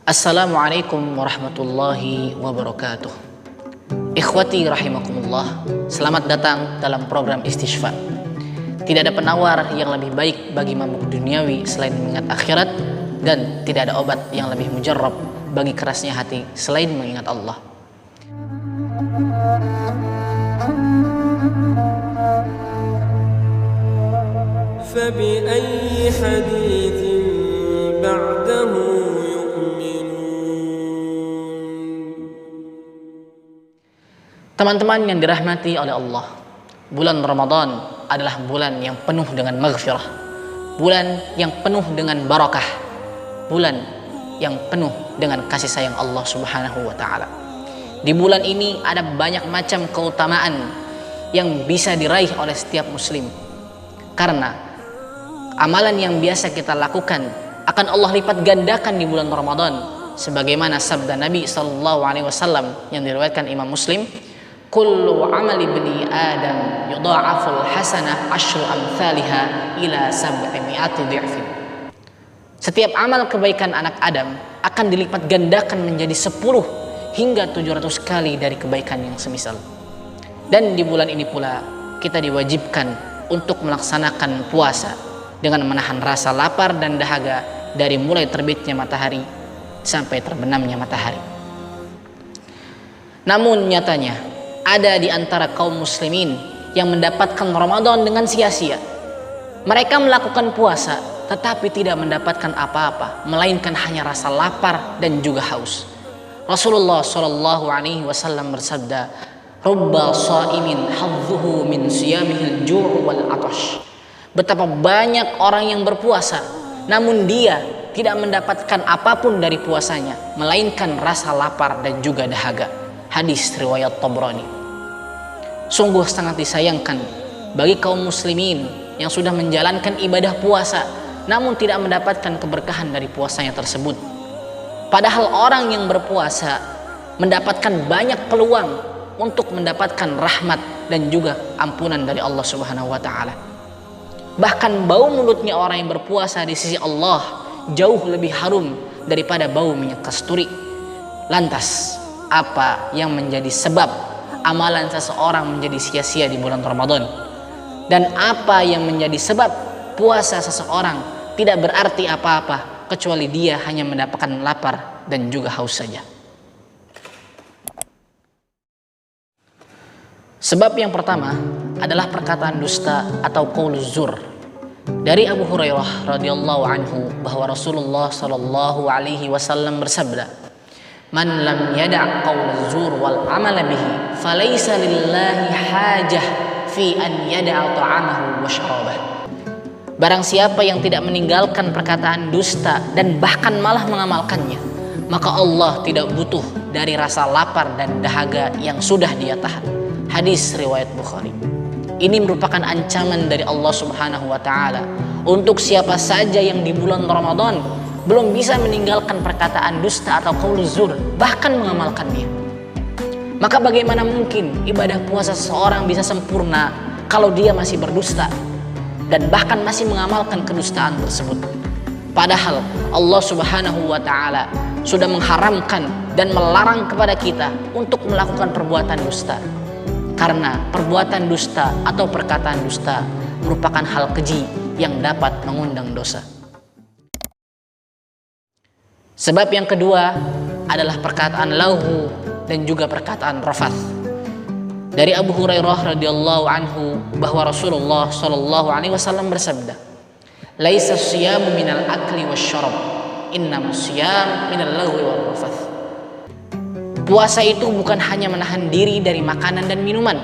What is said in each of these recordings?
Assalamualaikum warahmatullahi wabarakatuh. Ikhwati rahimakumullah, selamat datang dalam program Istishfa. Tidak ada penawar yang lebih baik bagi mabuk duniawi selain mengingat akhirat, dan tidak ada obat yang lebih mujarrab bagi kerasnya hati selain mengingat Allah. فبأي حديث بعده Teman-teman yang dirahmati oleh Allah, bulan Ramadan adalah bulan yang penuh dengan maghfirah, bulan yang penuh dengan barakah, bulan yang penuh dengan kasih sayang Allah Subhanahu wa Ta'ala. Di bulan ini ada banyak macam keutamaan yang bisa diraih oleh setiap muslim, karena amalan yang biasa kita lakukan akan Allah lipat gandakan di bulan Ramadan, sebagaimana sabda Nabi SAW yang diriwayatkan Imam Muslim, kullu amali bani adam yudha'aful hasanah asyru amthaliha ila sab'imi'ati dhi'fin. Setiap amal kebaikan anak Adam akan dilipat gandakan menjadi 10 hingga 700 kali dari kebaikan yang semisal. Dan di bulan ini pula kita diwajibkan untuk melaksanakan puasa dengan menahan rasa lapar dan dahaga dari mulai terbitnya matahari sampai terbenamnya matahari. Namun nyatanya ada di antara kaum muslimin yang mendapatkan Ramadan dengan sia-sia. Mereka melakukan puasa tetapi tidak mendapatkan apa-apa, melainkan hanya rasa lapar dan juga haus. Rasulullah SAW bersabda, "Rubba sha'imin hadzuhu min siyamihil ju' wal 'atash." Betapa banyak orang yang berpuasa, namun dia tidak mendapatkan apapun dari puasanya, melainkan rasa lapar dan juga dahaga. Hadis riwayat Tabrani. Sungguh sangat disayangkan bagi kaum muslimin yang sudah menjalankan ibadah puasa namun tidak mendapatkan keberkahan dari puasanya tersebut. Padahal orang yang berpuasa mendapatkan banyak peluang untuk mendapatkan rahmat dan juga ampunan dari Allah Subhanahu wa Ta'ala. Bahkan bau mulutnya orang yang berpuasa di sisi Allah jauh lebih harum daripada bau minyak kasturi. Lantas apa yang menjadi sebab amalan seseorang menjadi sia-sia di bulan Ramadan? Dan apa yang menjadi sebab puasa seseorang tidak berarti apa-apa kecuali dia hanya mendapatkan lapar dan juga haus saja? Sebab yang pertama adalah perkataan dusta atau qauluz zur. Dari Abu Hurairah radhiyallahu anhu bahwa Rasulullah sallallahu alaihi wasallam bersabda, "Man lam yada' qaulaz zur wal amal bihi, falaysa lillahi hajah fi an yada'a ta'amahu wa syarabah." Barang siapa yang tidak meninggalkan perkataan dusta dan bahkan malah mengamalkannya, maka Allah tidak butuh dari rasa lapar dan dahaga yang sudah dia tahan. Hadis riwayat Bukhari. Ini merupakan ancaman dari Allah Subhanahu wa Ta'ala untuk siapa saja yang di bulan Ramadan belum bisa meninggalkan perkataan dusta atau qauluz zur, bahkan mengamalkannya. Maka bagaimana mungkin ibadah puasa seseorang bisa sempurna kalau dia masih berdusta dan bahkan masih mengamalkan kedustaan tersebut? Padahal Allah Subhanahu wa Ta'ala sudah mengharamkan dan melarang kepada kita untuk melakukan perbuatan dusta. Karena perbuatan dusta atau perkataan dusta merupakan hal keji yang dapat mengundang dosa. Sebab yang kedua adalah perkataan lauhu dan juga perkataan rafath. Dari Abu Hurairah radhiyallahu anhu bahwa Rasulullah sallallahu alaihi wasallam bersabda, "Laisa siyamu minal akli wasyarab, innamas siyam minal lahwi wal rafath." Puasa itu bukan hanya menahan diri dari makanan dan minuman,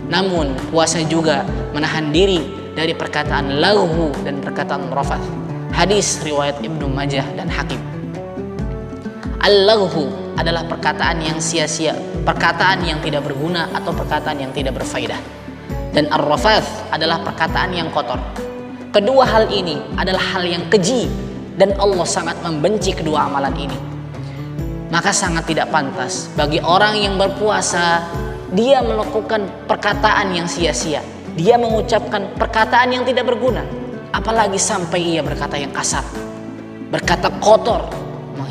namun puasa juga menahan diri dari perkataan lauhu dan perkataan rafath. Hadis riwayat Ibnu Majah dan Hakim. Al-laghu adalah perkataan yang sia-sia, perkataan yang tidak berguna atau perkataan yang tidak berfaedah. Dan ar-rafath adalah perkataan yang kotor. Kedua hal ini adalah hal yang keji dan Allah sangat membenci kedua amalan ini. Maka sangat tidak pantas bagi orang yang berpuasa dia melakukan perkataan yang sia-sia, dia mengucapkan perkataan yang tidak berguna, apalagi sampai ia berkata yang kasar, berkata kotor,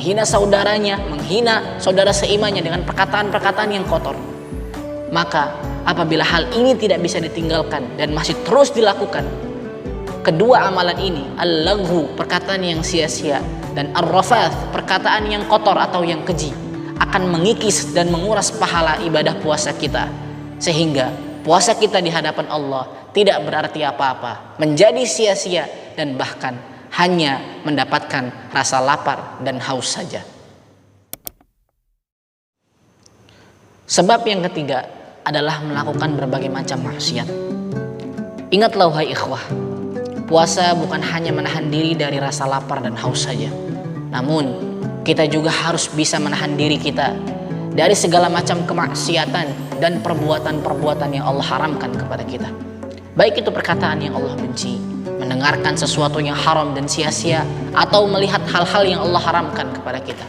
menghina saudaranya, menghina saudara seimannya dengan perkataan-perkataan yang kotor. Maka apabila hal ini tidak bisa ditinggalkan dan masih terus dilakukan, kedua amalan ini, al-laghu, perkataan yang sia-sia, dan ar-rafath, perkataan yang kotor atau yang keji, akan mengikis dan menguras pahala ibadah puasa kita, sehingga puasa kita di hadapan Allah tidak berarti apa-apa, menjadi sia-sia, dan bahkan hanya mendapatkan rasa lapar dan haus saja. Sebab yang ketiga adalah melakukan berbagai macam maksiat. Ingatlah wahai ikhwah, puasa bukan hanya menahan diri dari rasa lapar dan haus saja, namun kita juga harus bisa menahan diri kita dari segala macam kemaksiatan dan perbuatan-perbuatan yang Allah haramkan kepada kita. Baik itu perkataan yang Allah benci, mendengarkan sesuatu yang haram dan sia-sia, atau melihat hal-hal yang Allah haramkan kepada kita.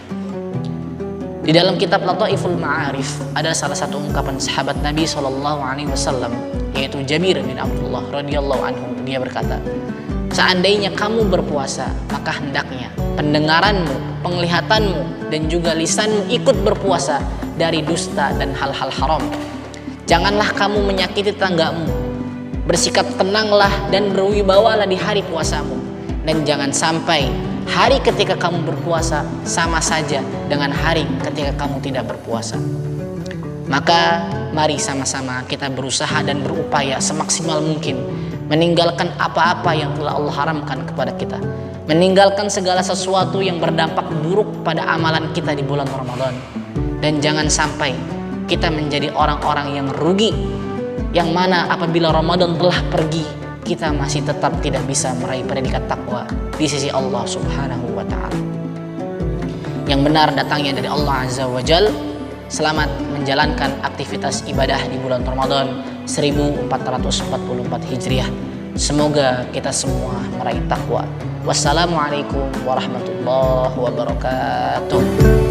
Di dalam kitab Lataiful Ma'arif ada salah satu ungkapan sahabat Nabi SAW, yaitu Jabir bin Abdullah radhiyallahu anhu. Dia berkata, seandainya kamu berpuasa, maka hendaknya pendengaranmu, penglihatanmu, dan juga lisanmu ikut berpuasa dari dusta dan hal-hal haram. Janganlah kamu menyakiti tanggamu, bersikap tenanglah dan berwibawalah di hari puasamu, dan jangan sampai hari ketika kamu berpuasa sama saja dengan hari ketika kamu tidak berpuasa. Maka mari sama-sama kita berusaha dan berupaya semaksimal mungkin meninggalkan apa-apa yang telah Allah haramkan kepada kita, meninggalkan segala sesuatu yang berdampak buruk pada amalan kita di bulan Ramadan, dan jangan sampai kita menjadi orang-orang yang rugi, yang mana apabila Ramadan telah pergi kita masih tetap tidak bisa meraih predikat takwa di sisi Allah Subhanahu wa ta'ala. Yang benar datangnya dari Allah Azza wa Jal. Selamat menjalankan aktivitas ibadah di bulan Ramadan 1444 Hijriah. Semoga kita semua meraih takwa. Wassalamualaikum warahmatullahi wabarakatuh.